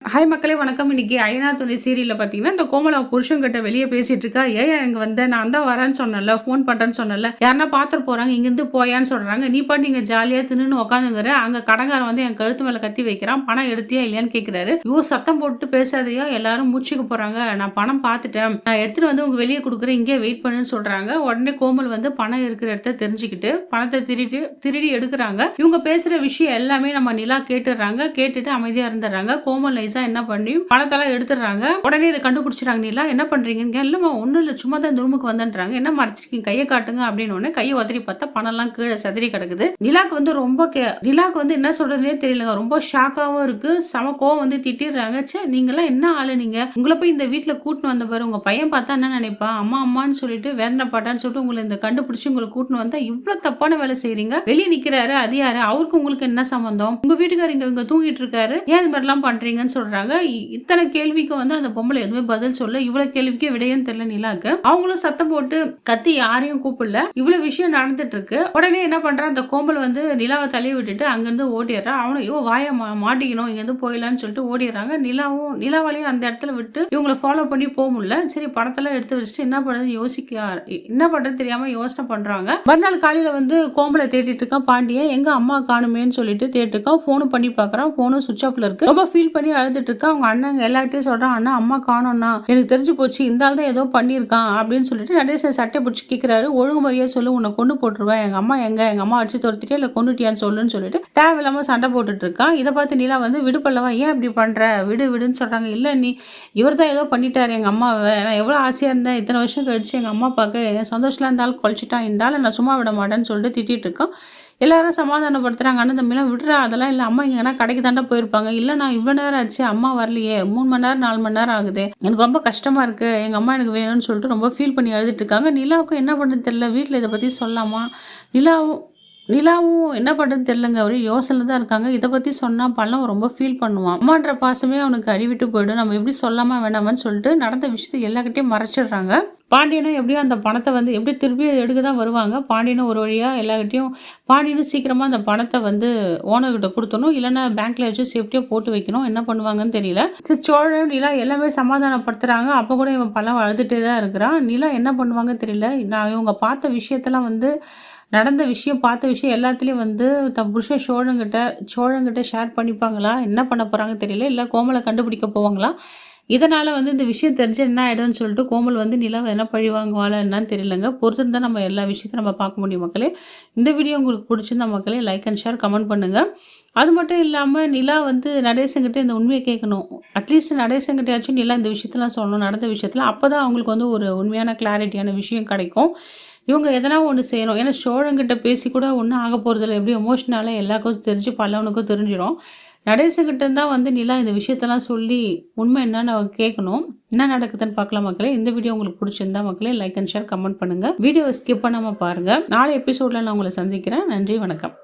Hi மக்களே வணக்கம். இன்னைக்கு ஐநா துணை சீரியல்ல பார்த்தீங்கன்னா, இந்த கோமலா புருஷன்கிட்ட வெளியே பேசிட்டு இருக்கா. ஏன் இங்க வந்த? நான் தான் வரேன்னு சொன்னேன்ல, ஃபோன் பண்றேன்னு சொன்னேன்ல, யாருன்னா பார்த்துட்டு போறாங்க, இங்கிருந்து போயான்னு சொல்றாங்க. நீ பாட்டு நீங்க ஜாலியா தின்னுன்னு உட்காந்துங்கிற. அங்க கடங்காரன் வந்து என் கழுத்து மேல கத்தி வைக்கிறான். பணம் எடுத்தியா இல்லையான்னு கேட்கிறாரு. இவ சத்தம் போட்டு பேசாதையா, எல்லாரும் மூச்சுக்கு போறாங்க. நான் பணம் பார்த்துட்டேன், நான் எடுத்துட்டு வந்து உங்க வெளியே கொடுக்குறேன், இங்கே வெயிட் பண்ணுன்னு சொல்றாங்க. உடனே கோமல் வந்து பணம் இருக்கிற இடத்த தெரிஞ்சுக்கிட்டு பணத்தை திருடி எடுக்கிறாங்க. இவங்க பேசுற விஷயம் எல்லாமே நம்ம நிலா கேட்டுடுறாங்க. கேட்டுட்டு அமைதியா இருந்துடுறாங்க. கோமல் என்ன பண்ணி பணத்தெல்லாம் எடுத்துடுறாங்க. உடனே இதை கண்டுபிடிச்சிட்டாங்க. நீலா என்ன பண்றீங்க? இல்லமா ஒண்ணும் இல்ல, சும்மா தான் இந்த ரூமுக்கு வந்தேன்றாங்க. என்ன மறைச்சிருக்கீங்க, கையை காட்டுங்க அப்படின்னு உடனே கையை உதறி பார்த்தா பணம் எல்லாம் கீழே சதறி கிடக்குது. நிலாக்கு வந்து நிலாக்கு வந்து என்ன சொல்றதுனே தெரியலங்க. ரொம்ப ஷாக்காவும் இருக்கு. சம கோவம் வந்து திட்டிடுறாங்க. சே, நீங்கெல்லாம் என்ன ஆளு, நீங்க உங்களை போய் இந்த வீட்டுல கூட்டின்னு வந்த பாரு, உங்க பையன் பார்த்தா என்ன நினைப்பா, அம்மா அம்மான்னு சொல்லிட்டு வேதனைப்பட்டான்னு சொல்லிட்டு உங்களை இந்த கண்டுபிடிச்சு உங்களை கூட்டின்னு வந்தா இவ்வளவு தப்பான வேலை செய்யறீங்க. வெளியே நிக்கிறாரு, அது யாரு, அவருக்கு உங்களுக்கு என்ன சம்பந்தம், உங்க வீட்டுக்காரர் இங்க தூங்கிட்டு இருக்காரு, ஏன் இது மாதிரி எல்லாம் பண்றீங்கன்னு சொல்றாங்க. இத்தனை கேள்விக்கு வந்து அந்த பொம்பளை எதுவுமே பதில் சொல்ல. இவ்வளவு கேள்விக்கு விடையும் தெரியல நிலாக்கு. அவங்களும் சத்தம் போட்டு கத்தி யாரையும் கூப்பிடல. இவ்வளவு விஷயம் நடந்துட்டு இருக்கு. உடனே என்ன பண்றான், அந்த கோம்பல் வந்து நிலாவை தள்ளி விட்டுட்டு அங்கிருந்து ஓடிடுறான். அவனும் ஐயோ வாய மாட்டிக்கணும், இங்க இருந்து போயிடலான்னு சொல்லிட்டு ஓடிடுறாங்க. நிலாவாலையும் அந்த இடத்துல விட்டு இவங்களை ஃபாலோ பண்ணி போக முடியல. சரி, படத்தெல்லாம் எடுத்து வச்சுட்டு என்ன பண்றது தெரியாம யோசனை பண்றாங்க. மறுநாள் காலையில வந்து கோம்பலை தேடிட்டு இருக்கான் பாண்டியன். எங்க அம்மா காணுமேன்னு சொல்லிட்டு தேடிட்டு இருக்கான். போனும் பண்ணி பாக்குறான். போனும் சுவிட்ச் ஆஃப்ல இருக்கு. ரொம்ப ஃபீல் பண்ணி அழுதுட்டு இருக்கா. அவங்க அண்ணன் எல்லார்ட்டையும் சொல்றான், அண்ணா அம்மா காணோம்னா, எனக்கு தெரிஞ்சு போச்சு, இந்த ஆள் தான் ஏதோ பண்ணியிருக்கான் அப்படின்னு சொல்லிட்டு நடேசன் சட்டை பிடிச்சி கேட்கிறாரு. ஒழுங்குமுறையா சொல்லு, உன்னை கொண்டு போட்டுருவேன், எங்க அம்மா எங்க அடிச்சு துரத்திட்டே இல்லை கொண்டுட்டியான்னு சொல்லுன்னு சொல்லிட்டு தேவையில்லாம சண்டை போட்டுட்டு இருக்கான். இதை பார்த்து நிலா வந்து விடுப்பல்லவா, ஏன் இப்படி பண்ற, விடுன்னு சொல்றாங்க. இல்ல நீ இவர் தான் ஏதோ பண்ணிட்டாரு எங்க அம்மாவை, நான் எவ்வளவு ஆசையா இருந்தேன், இத்தனை வருஷம் கழிச்சு எங்க அம்மா பார்க்க என் சந்தோஷத்துல இருந்தாலும் குறைச்சிட்டான், இருந்தாலும் நான் சும்மா விட மாட்டேன்னு சொல்லிட்டு திட்டிட்டு இருக்கான். எல்லாரும் சமாதானப்படுத்துறாங்க. அண்ணன் தம்பிலாம் விடுறா, அதெல்லாம் இல்லை, அம்மா இங்கன்னா கடைக்கு தாண்டா போயிருப்பாங்க. இல்லை நான் இவ்வளோ நேரம் ஆச்சு அம்மா வரலையே, 3 மணி நேரம் 4 மணி நேரம் ஆகுது, எனக்கு ரொம்ப கஷ்டமா இருக்கு, எங்க அம்மா எனக்கு வேணும்னு சொல்லிட்டு ரொம்ப ஃபீல் பண்ணி எழுதிட்டு இருக்காங்க. நிலாவுக்கும் என்ன பண்ணுறது தெரியல. வீட்டில் இதை பற்றி சொல்லாமா, நிலாவும் என்ன பண்ணுறது தெரியலங்க. ஒரு யோசனை தான் இருக்காங்க. இதை பற்றி சொன்னால் பள்ளம் ரொம்ப ஃபீல் பண்ணுவான். அம்மான்ற பாசமே அவனுக்கு அடிவிட்டு போயிடும். நம்ம எப்படி சொல்லாமா வேணாமான்னு சொல்லிட்டு நடந்த விஷயத்தை எல்லாக்கிட்டையும் மறைச்சிடுறாங்க. பாண்டியனும் எப்படியும் அந்த பணத்தை வந்து எப்படி திருப்பி எடுக்க தான் வருவாங்க. பாண்டியனும் ஒரு வழியாக எல்லாக்கிட்டையும் பாண்டியனும் சீக்கிரமாக அந்த பணத்தை வந்து ஓனர்கிட்ட கொடுத்தணும், இல்லைன்னா பேங்க்ல வச்சு சேஃப்டியாக போட்டு வைக்கணும். என்ன பண்ணுவாங்கன்னு தெரியல. சரி, சோழன் நிலா எல்லாமே சமாதானப்படுத்துறாங்க. அப்போ கூட இவன் பள்ளம் அழுதுகிட்டே தான் இருக்கிறான். நிலா என்ன பண்ணுவாங்கன்னு தெரியல. நான் இவங்க பார்த்த விஷயத்தெல்லாம் வந்து நடந்த விஷயம் பார்த்த விஷயம் எல்லாத்துலேயும் வந்து தன் புருஷன் சோழங்கிட்ட ஷேர் பண்ணிப்பாங்களா, என்ன பண்ண போகிறாங்க தெரியல, இல்லை கோமலை கண்டுபிடிக்க போவாங்களா. இதனால் வந்து இந்த விஷயம் தெரிஞ்சு என்ன ஆகிடும்னு சொல்லிட்டு கோமல் வந்து நிலாவை என்ன பழிவாங்குவாளா என்னன்னு தெரியலங்க. பொறுத்து தான் நம்ம எல்லா விஷயத்தையும் நம்ம பார்க்க முடியும் மக்களே. இந்த வீடியோ உங்களுக்கு பிடிச்சிருந்தா மக்களே லைக் அண்ட் ஷேர் கமெண்ட் பண்ணுங்கள். அது மட்டும் இல்லாமல் நிலா வந்து நடேசங்கிட்ட இந்த உண்மையை கேட்கணும். அட்லீஸ்ட் நடேசங்கிட்டையாச்சும் நிலா இந்த விஷயத்தெல்லாம் சொல்லணும், நடந்த விஷயத்தில். அப்போ தான் அவங்களுக்கு வந்து ஒரு உண்மையான கிளாரிட்டியான விஷயம் கிடைக்கும். இவங்க எதனா ஒன்று செய்யணும். ஏன்னா சோழங்கிட்ட பேசி கூட ஒன்றும் ஆக போகிறதில்ல. எப்படி எமோஷ்னலாக எல்லாருக்கும் தெரிஞ்சு பல்லவனுக்கும் தெரிஞ்சிடும். நடேசங்கிட்ட தான் வந்து நிலா இந்த விஷயத்தெல்லாம் சொல்லி உண்மை என்னன்னு அவங்க கேட்கணும். என்ன நடக்குதுன்னு பார்க்கலாம் மக்களே. இந்த வீடியோ உங்களுக்கு பிடிச்சிருந்தா மக்களே லைக் அண்ட் ஷேர் கமெண்ட் பண்ணுங்கள். வீடியோவை ஸ்கிப் பண்ணாமல் பாருங்கள். நாளை எபிசோடில் நான் உங்களை சந்திக்கிறேன். நன்றி, வணக்கம்.